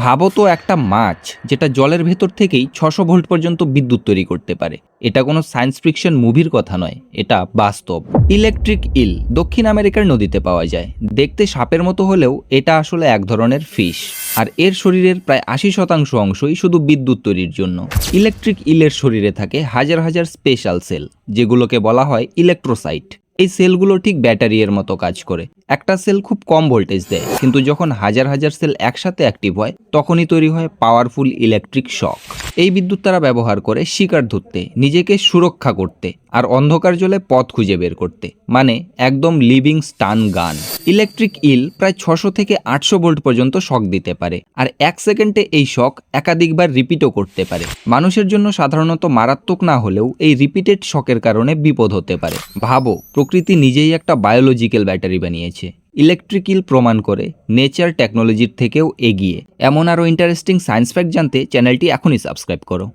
ভাবো তো একটা মাছ যেটা জলের ভেতর থেকেই 600 ভোল্ট পর্যন্ত বিদ্যুৎ তৈরি করতে পারে। এটা কোনো সায়েন্স ফিকশন মুভির কথা নয়, এটা বাস্তব। ইলেকট্রিক ইল দক্ষিণ আমেরিকার নদীতে পাওয়া যায়। দেখতে সাপের মতো হলেও এটা আসলে এক ধরনের ফিশ, আর এর শরীরের প্রায় 80% অংশই শুধু বিদ্যুৎ তৈরির জন্য। ইলেকট্রিক ইলের শরীরে থাকে হাজার হাজার স্পেশাল সেল, যেগুলোকে বলা হয় ইলেকট্রোসাইট। এই সেলগুলো ঠিক ব্যাটারি এর মতো কাজ করে। একটা সেল খুব কম ভোল্টেজ দেয়, কিন্তু যখন হাজার হাজার সেল একসাথে অ্যাক্টিভ হয় তখনই তৈরি হয় পাওয়ারফুল ইলেকট্রিক শক। এই বিদ্যুৎ তারা ব্যবহার করে শিকার ধরতে, নিজেকে সুরক্ষা করতে, আর অন্ধকার জলে পথ খুঁজে বের করতে। মানে একদম লিভিং স্টান গান। ইলেকট্রিক ইল প্রায় 600 থেকে 800 ভোল্ট পর্যন্ত শক দিতে পারে, আর 1 সেকেন্ডে এই শক একাধিকবার রিপিটও করতে পারে। মানুষের জন্য সাধারণত মারাত্মক না হলেও এই রিপিটেড শকের কারণে বিপদ হতে পারে। ভাবো, প্রকৃতি নিজেই একটা বায়োলজিক্যাল ব্যাটারি বানিয়েছে। ইলেকট্রিক ইল প্রমাণ করে নেচার টেকনোলজির থেকেও এগিয়ে। এমন আরও ইন্টারেস্টিং সায়েন্স ফ্যাক্ট জানতে চ্যানেলটি এখনই সাবস্ক্রাইব করো।